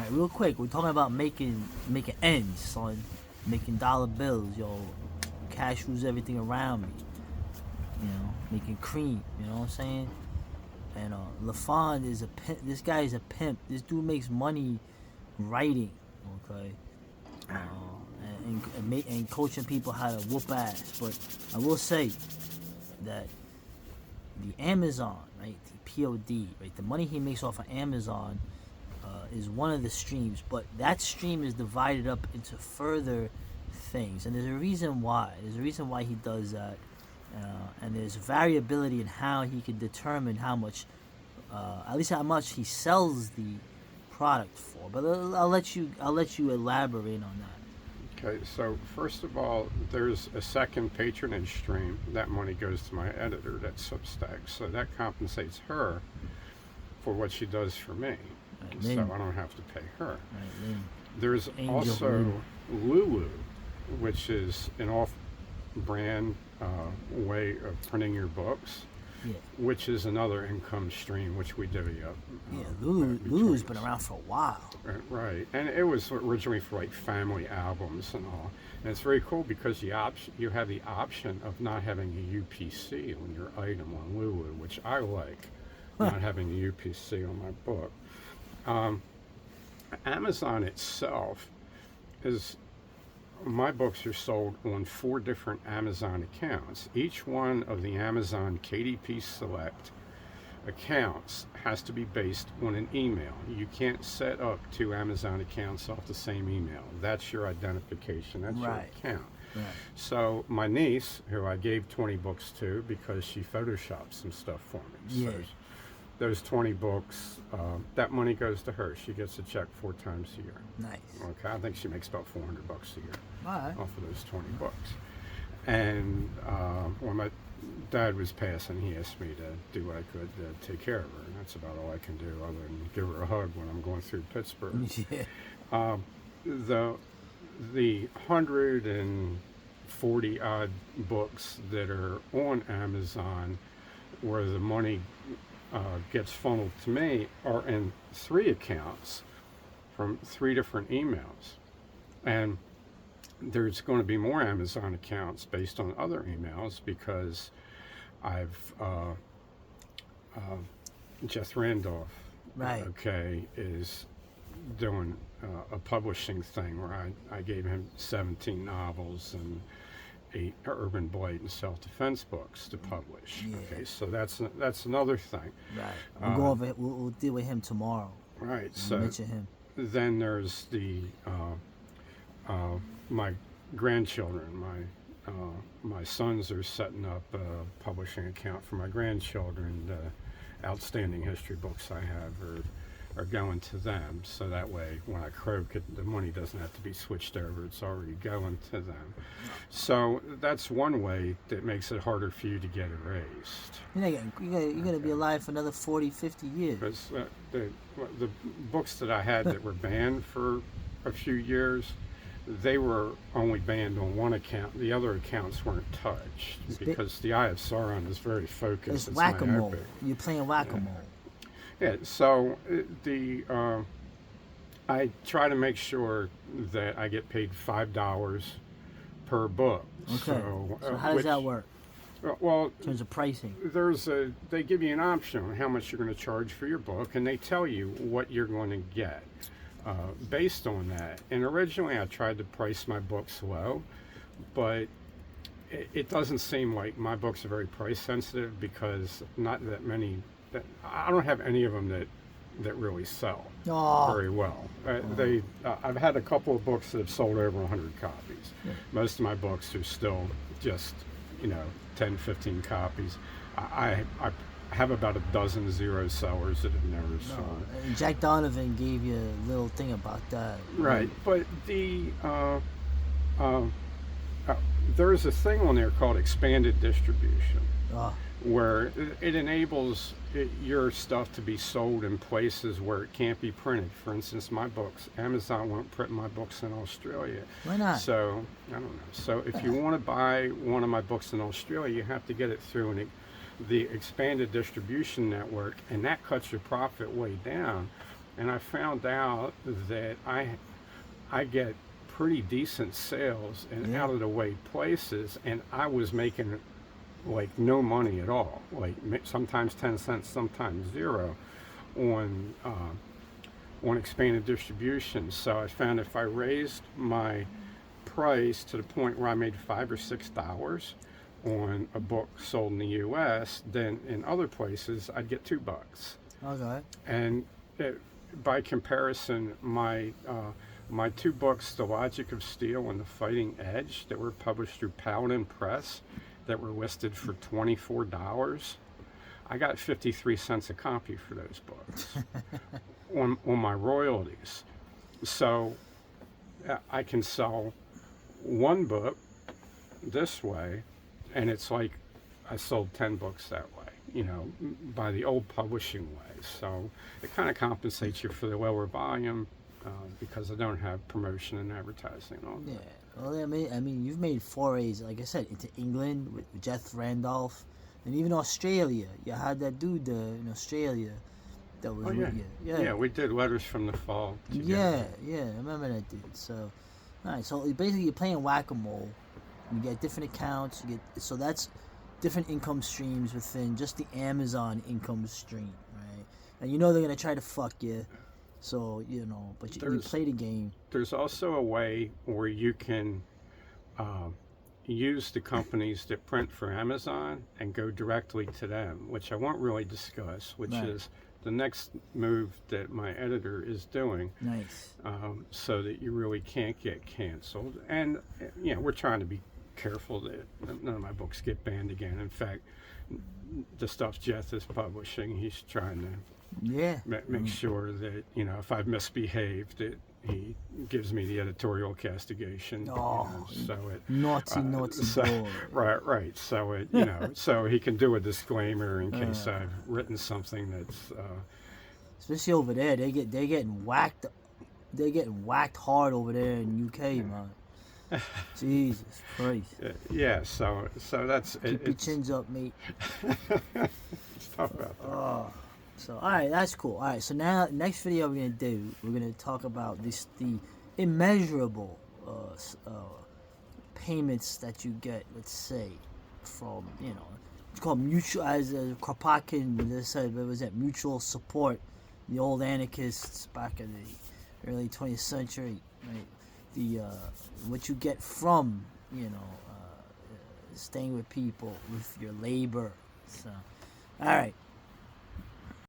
All right, real quick, we're talking about making ends, son, making dollar bills, yo. Cash rules everything around me, making cream. You know what I'm saying? And LaFond is a pimp. This guy is a pimp. This dude makes money writing, okay, and coaching people how to whoop ass. But I will say that the Amazon, right, the P.O.D, right, the money he makes off of Amazon is one of the streams, but that stream is divided up into further things, and there's a reason why. There's a reason why he does that, and there's variability in how he can determine how much, at least how much he sells the product for. But I'll let you elaborate on that. Okay, so first of all, there's a second patronage stream. That money goes to my editor, that's Substack, so that compensates her for what she does for me. Right, so I don't have to pay her. Right, There's Angel also Lulu, which is an off-brand way of printing your books, yeah, which is another income stream which we divvy up. yeah. Lulu's been around for a while. Right, and it was originally for like family albums and all. And it's very cool because you have the option of not having a UPC on your item on Lulu, which I like, not having a UPC on my book. Amazon itself is, my books are sold on 4 different Amazon accounts. Each one of the Amazon KDP Select accounts has to be based on an email. You can't set up 2 Amazon accounts off the same email. That's your identification, that's your account. Right. So my niece, who I gave 20 books to because she photoshopped some stuff for me. Yeah. So those 20 books, that money goes to her. She gets a check 4 times a year. Nice. Okay, I think she makes about $400 a year All right. off of those 20 books. And when my dad was passing, he asked me to do what I could to take care of her, and that's about all I can do other than give her a hug when I'm going through Pittsburgh. Yeah. The 140 odd books that are on Amazon where the money gets funneled to me are in 3 accounts from 3 different emails. And there's going to be more Amazon accounts based on other emails because I've Jeff Randolph, Right. okay, is doing a publishing thing where I gave him 17 novels and 8 urban blight and self-defense books to publish. Yeah. Okay, so that's another thing. Right. We'll go over it. We'll deal with him tomorrow. Right. We'll So mention him. then there's the my grandchildren. My sons are setting up a publishing account for my grandchildren. The outstanding history books I have are going to them, so that way when I croak it, the money doesn't have to be switched over, it's already going to them. So that's one way that makes it harder for you to get erased. You're gonna be alive for another 40, 50 years. Because the books that I had that were banned for a few years, they were only banned on one account. The other accounts weren't touched because the Eye of Sauron is very focused. It's whack-a-mole. myopic. You're playing whack-a-mole. Yeah, so I try to make sure that I get paid $5 per book. Okay. So how does that work well, in terms of pricing? they give you an option on how much you're going to charge for your book, and they tell you what you're going to get based on that. And originally I tried to price my books low, but it doesn't seem like my books are very price sensitive because not that many. I don't have any of them that really sell very well. I've had a couple of books that have sold over 100 copies. Yeah. Most of my books are still just 10, 15 copies. I have about a dozen zero sellers that have never sold. And Jack Donovan gave you a little thing about that. Right, but there's a thing on there called expanded distribution. Where it enables your stuff to be sold in places where it can't be printed. For instance, my books, Amazon won't print my books in Australia. Why not? So, I don't know. So if you want to buy one of my books in Australia, you have to get it through the expanded distribution network, and that cuts your profit way down and I found out that I get pretty decent sales in Yeah. out of the way places, and I was making like no money at all, like sometimes 10 cents, sometimes zero on expanded distribution. So I found if I raised my price to the point where I made $5 or $6 on a book sold in the U.S., then in other places I'd get $2. Okay. And it, by comparison, my two books, The Logic of Steel and The Fighting Edge, that were published through Paladin Press, that were listed for $24, I got 53 cents a copy for those books on my royalties. So I can sell one book this way, and it's like I sold 10 books that way, by the old publishing way. So it kind of compensates you for the lower volume because I don't have promotion and advertising on Yeah. that. Well, I mean, you've made forays, like I said, into England with Jeff Randolph, and even Australia. You had that dude in Australia that was Oh, yeah. with you. Yeah. Yeah, we did Letters from the Fall Yeah, together. yeah, I remember that dude. So, all right, so basically you're playing whack-a-mole. You get different accounts. So that's different income streams within just the Amazon income stream, right? And you know they're gonna try to fuck you, so but you There's play the game. there's also a way where you can uh, use the companies that print for Amazon and go directly to them, which I won't really discuss, which Right. is the next move that my editor is doing, Nice. so that you really can't get canceled. And we're trying to be careful that none of my books get banned again. In fact, the stuff Jeff is publishing, he's trying to Yeah. make sure that if I've misbehaved, that he gives me the editorial castigation. Oh, So it naughty so, boy. right. So it so he can do a disclaimer in case I've written something that's Especially over there, they're getting whacked. They're getting whacked hard over there in UK, man. Jesus Christ. yeah. So that's Keep your chins up, mate. it's tough out there. Oh. So alright, that's cool. Alright, so now next video we're gonna talk about the immeasurable payments that you get, let's say, from it's called mutual, as Kropotkin said, what was that, mutual support, the old anarchists back in the early 20th century, right? The what you get from staying with people with your labor. So alright.